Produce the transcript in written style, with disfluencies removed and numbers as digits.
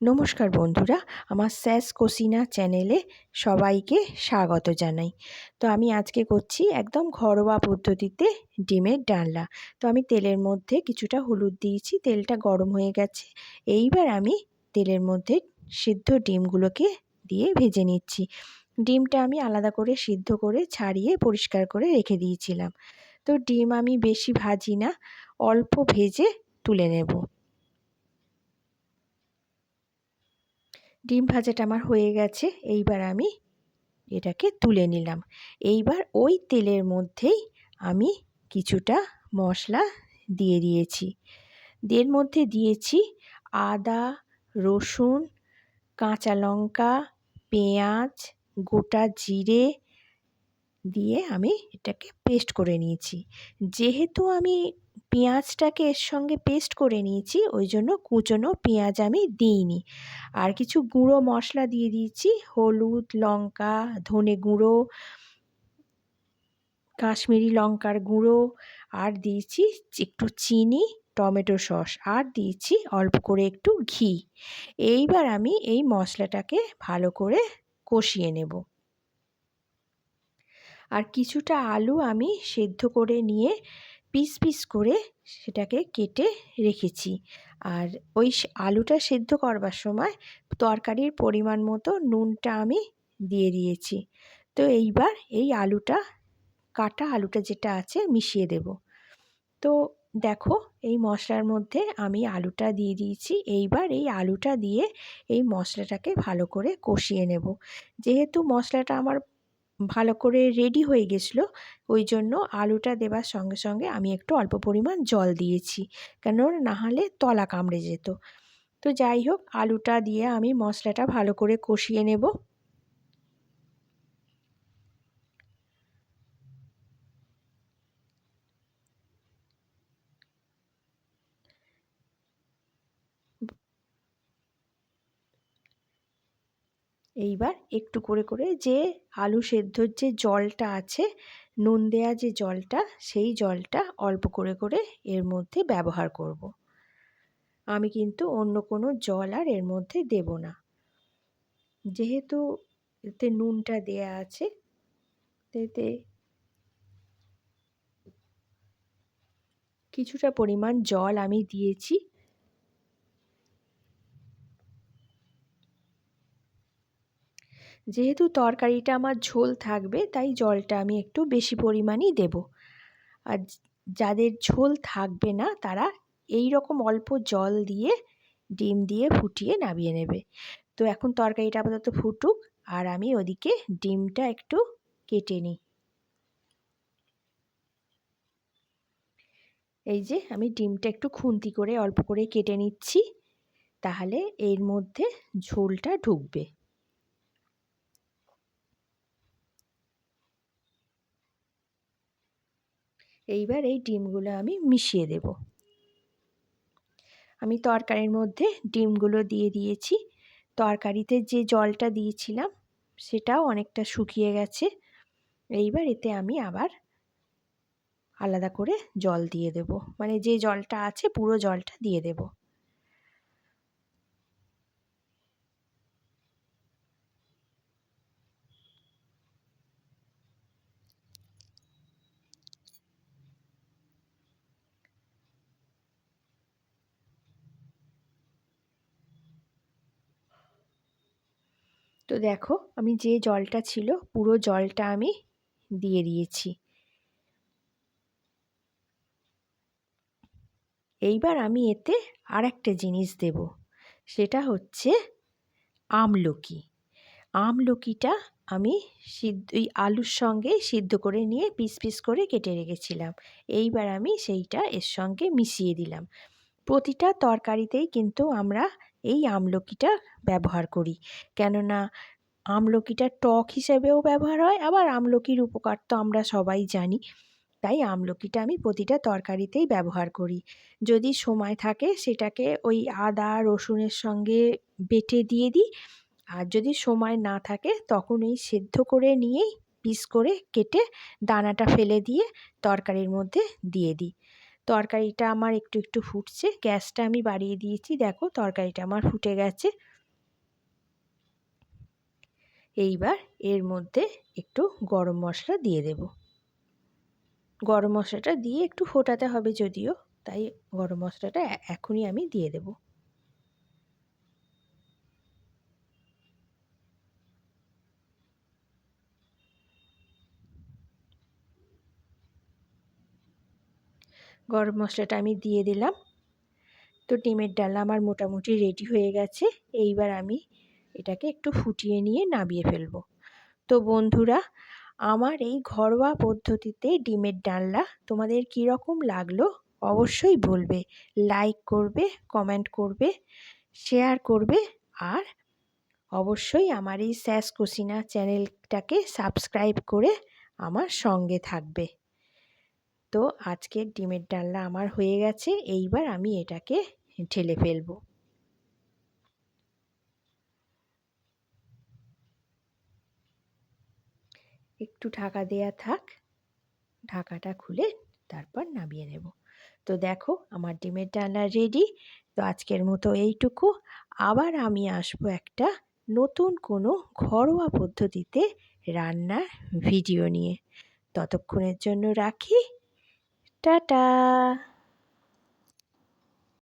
নমস্কার বন্ধুরা, আমার স্যাস কোসিনা চ্যানেলে সবাইকে স্বাগত জানাই। তো আমি আজকে করছি একদম ঘরোয়া পদ্ধতিতে ডিমের ডালনা। তো আমি তেলের মধ্যে কিছুটা হলুদ দিয়েছি, তেলটা গরম হয়ে গেছে। এইবার আমি তেলের মধ্যে সিদ্ধ ডিমগুলোকে দিয়ে ভেজে নিচ্ছি। ডিমটা আমি আলাদা করে সিদ্ধ করে ছাড়িয়ে পরিষ্কার করে রেখে দিয়েছিলাম। তো ডিম আমি বেশি ভাজি না, অল্প ভেজে তুলে নেব। ডিম ভাজাটা আমার হয়ে গেছে, এইবার আমি এটাকে তুলে নিলাম। এইবার ওই তেলের মধ্যেই আমি কিছুটা মশলা দিয়ে দিয়েছি। এর মধ্যে দিয়েছি আদা, রসুন, কাঁচা লঙ্কা, পেঁয়াজ, গোটা জিরে দিয়ে আমি এটাকে পেস্ট করে নিয়েছি। যেহেতু আমি পেঁয়াজটাকে এর সঙ্গে পেস্ট করে নিয়েছি, ওই জন্য কুচনো পেঁয়াজ আমি দিইনি। আর কিছু গুঁড়ো মশলা দিয়ে দিয়েছি, হলুদ, লঙ্কা, ধনে গুঁড়ো, কাশ্মীরি লঙ্কার গুঁড়ো, আর দিয়েছি একটু চিনি, টমেটো সস, আর দিয়েছি অল্প করে একটু ঘি। এইবার আমি এই মশলাটাকে ভালো করে কষিয়ে নেব। আর কিছুটা আলু আমি সেদ্ধ করে নিয়ে পিস পিস করে সেটাকে কেটে রেখেছি। আর ওই আলুটা সেদ্ধ করবার সময় তরকারির পরিমাণ মতো নুনটা আমি দিয়ে দিয়েছি। তো এইবার এই আলুটা, কাটা আলুটা যেটা আছে, মিশিয়ে দেব। তো দেখো, এই মশলার মধ্যে আমি আলুটা দিয়ে দিয়েছি। এইবার এই আলুটা দিয়ে এই মশলাটাকে ভালো করে কষিয়ে নেব। যেহেতু মশলাটা আমার ভালো করে রেডি হয়ে গেছিলো, ওই জন্য আলুটা দেবার সঙ্গে সঙ্গে আমি একটু অল্প পরিমাণ জল দিয়েছি, কেন না হলে তলা কামড়ে যেত। তো যাই হোক, আলুটা দিয়ে আমি মশলাটা ভালো করে কষিয়ে নেব। এইবার একটু করে করে যে আলু সেদ্ধর যে জলটা আছে, নুন দেয়া যে জলটা, সেই জলটা অল্প করে করে এর মধ্যে ব্যবহার করব। আমি কিন্তু অন্য কোনো জল আর এর মধ্যে দেব না। যেহেতু এতে নুনটা দেয়া আছে, এতে কিছুটা পরিমাণ জল আমি দিয়েছি। যেহেতু তরকারিটা আমার ঝোল থাকবে, তাই জলটা আমি একটু বেশি পরিমাণই দেব। আর যাদের ঝোল থাকবে না, তারা এই রকম অল্প জল দিয়ে ডিম দিয়ে ফুটিয়ে নামিয়ে নেবে। তো এখন তরকারিটা আপাতত ফুটুক, আর আমি ওদিকে ডিমটা একটু কেটে নিই। এই যে আমি ডিমটা একটু খুন্তি করে অল্প করে কেটে নিচ্ছি, তাহলে এর মধ্যে ঝোলটা ঢুকবে। এইবার এই ডিমগুলো আমি মিশিয়ে দেব। আমি তরকারির মধ্যে ডিমগুলো দিয়ে দিয়েছি। তরকারিতে যে জলটা দিয়েছিলাম সেটাও অনেকটা শুকিয়ে গেছে। এইবার এতে আমি আবার আলাদা করে জল দিয়ে দেব, মানে যে জলটা আছে পুরো জলটা দিয়ে দেব। তো দেখো, আমি যে জলটা ছিল পুরো জলটা আমি দিয়ে দিয়েছি। এইবার আমি এতে আর একটা জিনিস দেব, সেটা হচ্ছে আমলকি। আমলকিটা আমি ওই আলুর সঙ্গে সিদ্ধ করে নিয়ে পিস পিস করে কেটে রেখেছিলাম। এইবার আমি সেইটা এর সঙ্গে মিশিয়ে দিলাম। প্রতিটা তরকারিতেই কিন্তু আমরা এই আমলকিটা ব্যবহার করি, কেননা আমলকিটা টক হিসেবেও ব্যবহার হয়, আবার আমলকির উপকার তো আমরা সবাই জানি। তাই আমলকিটা আমি প্রতিটা তরকারিতেই ব্যবহার করি। যদি সময় থাকে সেটাকে ওই আদা রসুনের সঙ্গে বেটে দিয়ে দিই, আর যদি সময় না থাকে তখন এই সেদ্ধ করে নিয়েই পিস করে কেটে দানাটা ফেলে দিয়ে তরকারির মধ্যে দিয়ে দিই। তরকারিটা আমার একটু একটু ফুটছে, গ্যাসটা আমি বাড়িয়ে দিয়েছি। দেখো, তরকারিটা আমার ফুটে গেছে। এইবার এর মধ্যে একটু গরম মশলা দিয়ে দেব। গরম মশলাটা দিয়ে একটু ফোটাতে হবে যদিও, তাই গরম মশলাটা এখনই আমি দিয়ে দেব। গরম মশলাটা আমি দিয়ে দিলাম। তো ডিমের ডালনা আমার মোটামুটি রেডি হয়ে গেছে। এইবার আমি এটাকে একটু ফুটিয়ে নিয়ে নামিয়ে ফেলবো। তো বন্ধুরা, আমার এই ঘরোয়া পদ্ধতিতে ডিমের ডালনা তোমাদের কীরকম লাগলো অবশ্যই বলবে। লাইক করবে, কমেন্ট করবে, শেয়ার করবে, আর অবশ্যই আমার এই স্যাস কুসিনা চ্যানেলটাকে সাবস্ক্রাইব করে আমার সঙ্গে থাকবে। তো আজকের ডিমের ডালনা আমার হয়ে গেছে। এইবার আমি এটাকে ঢেলে ফেলবো। একটু ঢাকা দেয়া থাক, ঢাকাটা খুলে তারপর নামিয়ে নেব। তো দেখো আমার ডিমের ডালনা রেডি। তো আজকের মতো এইটুকু। আবার আমি আসবো একটা নতুন কোনো ঘরোয়া পদ্ধতিতে রান্নার ভিডিও নিয়ে। ততক্ষণের জন্য রাখি। টাটা।